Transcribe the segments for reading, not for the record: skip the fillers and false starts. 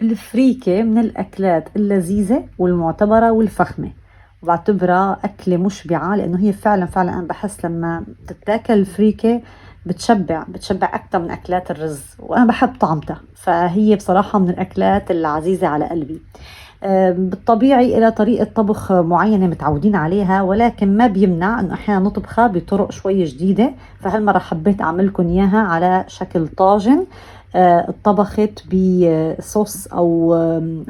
الفريكة من الأكلات اللذيذة والمعتبرة والفخمة، وبعتبرها أكلة مشبعة لأنه هي فعلا أنا بحس لما تتاكل الفريكة بتشبع أكتر من أكلات الرز، وأنا بحب طعمتها، فهي بصراحة من الأكلات العزيزة على قلبي. بالطبيعي إلى طريقة طبخ معينة متعودين عليها، ولكن ما بيمنع إنه أحيانا نطبخها بطرق شوي جديدة. فهالمرة حبيت أعملكم إياها على شكل طاجن، اتطبخت بصوص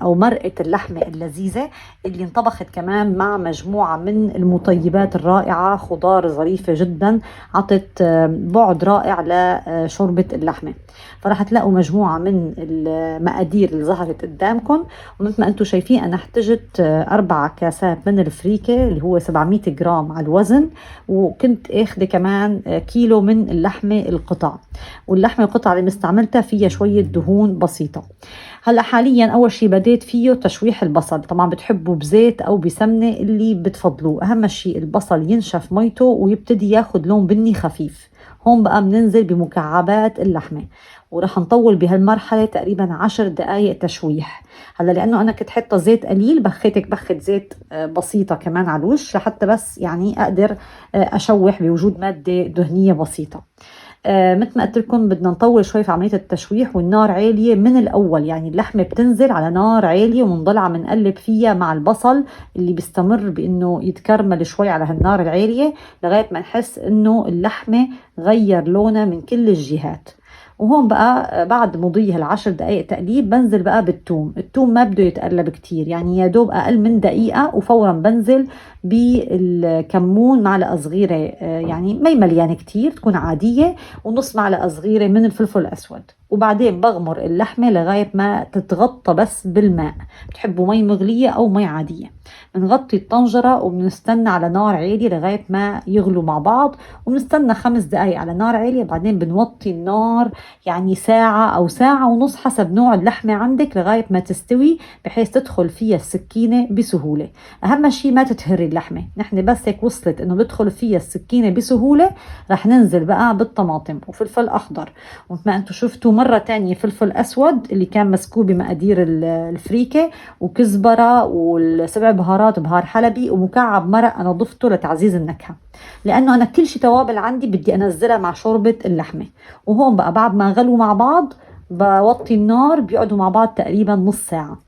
أو مرقة اللحمة اللذيذة اللي انطبخت كمان مع مجموعة من المطيبات الرائعة، خضار ظريفة جدا عطت بعد رائع لشوربة اللحمة. فراح تلاقوا مجموعة من المقادير اللي ظهرت قدامكم، ومثل ما انتم شايفين انا احتجت 4 كاسات من الفريكة اللي هو 700 جرام على الوزن، وكنت اخذة كمان كيلو من اللحمة القطع، واللحمة القطع اللي استعملتها فيها شوية دهون بسيطة. هلا حاليا اول شيء بديت فيه تشويح البصل، طبعا بتحبوا بزيت او بسمنة اللي بتفضلوه، اهم شيء البصل ينشف ميته ويبتدي ياخد لون بني خفيف. هون بقى بننزل بمكعبات اللحمة، ورح نطول بهالمرحلة تقريبا 10 دقايق تشويح. هلا لانه انا كنت حاطه زيت قليل بخيتك بخت زيت بسيطة كمان على الوش لحتى بس يعني اقدر اشوح بوجود مادة دهنية بسيطة. مثل ما قلت لكم بدنا نطول شوي في عملية التشويح، والنار عالية من الأول، يعني اللحمة بتنزل على نار عالية ومنضلها عم نقلب فيها مع البصل اللي بيستمر بإنه يتكرمل شوي على هالنار العالية لغاية ما نحس إنه اللحمة غير لونها من كل الجهات. وهون بقى بعد مضي هال10 دقايق تقليب بنزل بقى بالثوم. الثوم ما بده يتقلب كتير، يعني يا دوب أقل من دقيقة، وفورا بنزل بالكمون معلقة صغيرة، يعني ما مليانة كتير، تكون عادية، ونص معلقة صغيرة من الفلفل الأسود. وبعدين بغمر اللحمة لغاية ما تتغطى بس بالماء، بتحبوا مي مغلية أو مي عادية. بنغطي الطنجرة وبنستنى على نار عالية لغاية ما يغلوا مع بعض، وبنستنى 5 دقايق على نار عالية، بعدين بنوطي النار يعني ساعة أو ساعة ونص حسب نوع اللحمة عندك لغاية ما تستوي، بحيث تدخل فيها السكينة بسهولة. أهم شيء ما تتهري اللحمة، نحن بس هيك وصلت إنه بدخل فيها السكينة بسهولة رح ننزل بقى بالطماطم وفلفل أخضر، ومثل ما أنتم شفتوا مرة تانية فلفل أسود اللي كان مسكوب بمقادير الفريكة، وكزبرة والسبع بهارات بهار حلبي، ومكعب مرق أنا ضفته لتعزيز النكهة، لأنه أنا كل شي توابل عندي بدي أنزلها مع شوربة اللحمة. وهون بقى بعد ما غلوا مع بعض بوطي النار، بيقعدوا مع بعض تقريبا نص ساعة.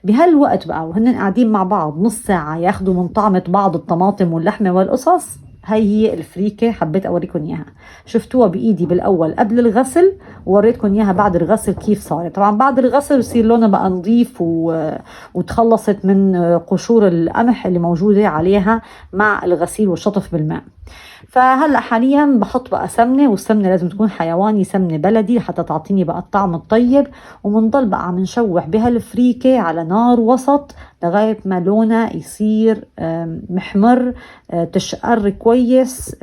بهالوقت بقى وهن قاعدين مع بعض نص ساعة ياخدوا من طعمة بعض الطماطم واللحمة والقصص، هي الفريكة حبيت أوريكم إياها. شفتوها بإيدي بالأول قبل الغسل، ووريتكم إياها بعد الغسل كيف صارت. طبعا بعد الغسل يصير لونها بقى نظيف وتخلصت من قشور القمح اللي موجودة عليها مع الغسيل والشطف بالماء. فهلا حاليا بحط بقى سمنه، والسمنه لازم تكون حيواني، سمنه بلدي حتى تعطيني بقى الطعم الطيب. ومنضل بقى عم نشوح بهالفريكه على نار وسط لغايه ما لونها يصير محمر، تشقر كويس،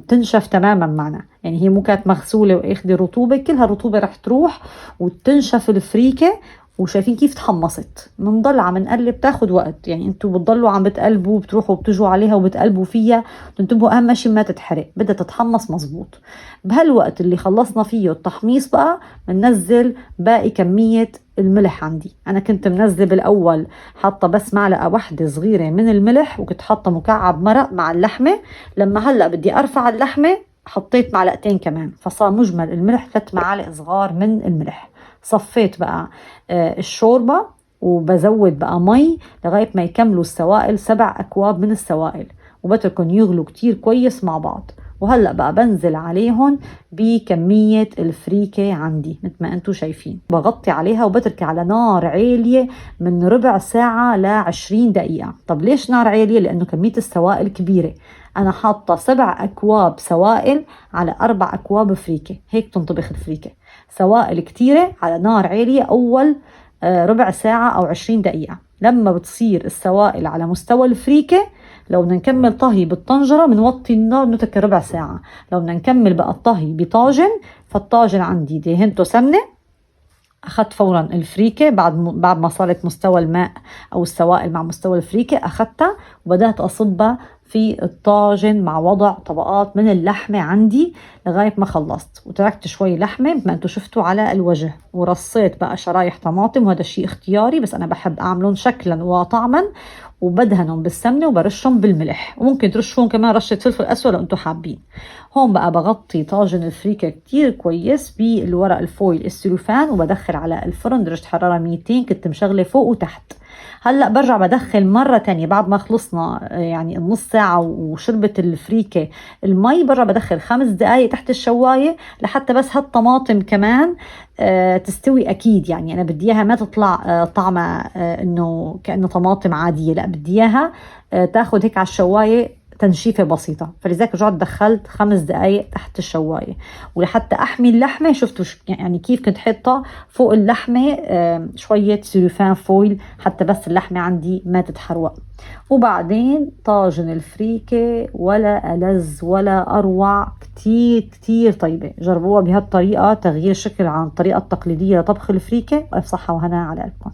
تنشف تماما معنا. يعني هي مو كانت مغسوله واخذه رطوبه، كلها رطوبه رح تروح وتنشف الفريكه. وشايفين كيف تحمصت، بنضل عم نقلب، تاخد وقت، يعني انتوا بتضلوا عم بتقلبوا، بتروحوا بتجوا عليها وبتقلبوا فيها، تنتبهوا اهم شيء ما تتحرق، بدها تتحمص مزبوط. بهالوقت اللي خلصنا فيه التحميص بقى بننزل باقي كمية الملح. عندي انا كنت منزله بالاول حاطه بس معلقه واحده صغيره من الملح، وكنت حاطه مكعب مرق مع اللحمه. لما هلا بدي ارفع اللحمه حطيت معلقتين كمان، فصار مجمل الملح 3 معالق صغار من الملح. صفيت بقى الشوربة، وبزود بقى مي لغاية ما يكملوا السوائل 7 أكواب من السوائل، وبتركن يغلوا كتير كويس مع بعض. وهلأ بقى بنزل عليهم بكمية الفريكة عندي مثل ما انتو شايفين، بغطي عليها وبتركي على نار عالية من ربع ساعة ل20 دقيقة. طب ليش نار عالية؟ لأنه كمية السوائل كبيرة، أنا حاطة 7 أكواب سوائل على 4 أكواب فريكة، هيك تنطبخ الفريكة. سوائل كتيرة على نار عالية أول ربع ساعة أو 20 دقيقة. لما بتصير السوائل على مستوى الفريكة، لو بدنا نكمل طهي بالطنجرة بنوطي النار نترك ربع ساعة. لو بدنا نكمل بقى الطهي بطاجن، فالطاجن عندي دهنته سمنة، أخذت فورا الفريكة بعد ما صارت مستوى الماء أو السوائل مع مستوى الفريكة، أخذتها وبدأت أصبها في الطاجن مع وضع طبقات من اللحمة عندي لغاية ما خلصت، وتركت شوي لحمة مثل ما انتم شفتوا على الوجه، ورصيت بقى شرايح طماطم، وهذا شيء اختياري بس أنا بحب أعملهم شكلا وطعما، وبدهنهم بالسمنة وبرشهم بالملح، وممكن ترشون كمان رشة فلفل أسود لو انتم حابين. هون بقى بغطي طاجن الفريكة كتير كويس بالورق الفويل السلوفان، وبدخل على الفرن درجة حرارة 200، كنت مشغلة فوق وتحت. هلا برجع بدخل مرة تانية بعد ما خلصنا يعني النص ساعة وشربت الفريكة المي، برجع بدخل 5 دقايق تحت الشواية لحتى بس هالطماطم كمان تستوي. أكيد يعني أنا بدي إياها ما تطلع طعمها إنه كأنه طماطم عادية، لا بدي إياها تاخد هيك على الشواية تنشيفة بسيطة، فلذلك رجعت دخلت 5 دقايق تحت الشواية. ولحتى أحمي اللحمة شفتوا يعني كيف كنت حاطة فوق اللحمة شوية سلوفان فويل حتى بس اللحمة عندي ما تتحروق. وبعدين طاجن الفريكة ولا ألذ ولا أروع، كتير كتير طيبة. جربوها بهالطريقة تغيير شكل عن الطريقة التقليدية لطبخ الفريكة، وألف صحة وهنا على قلبكم.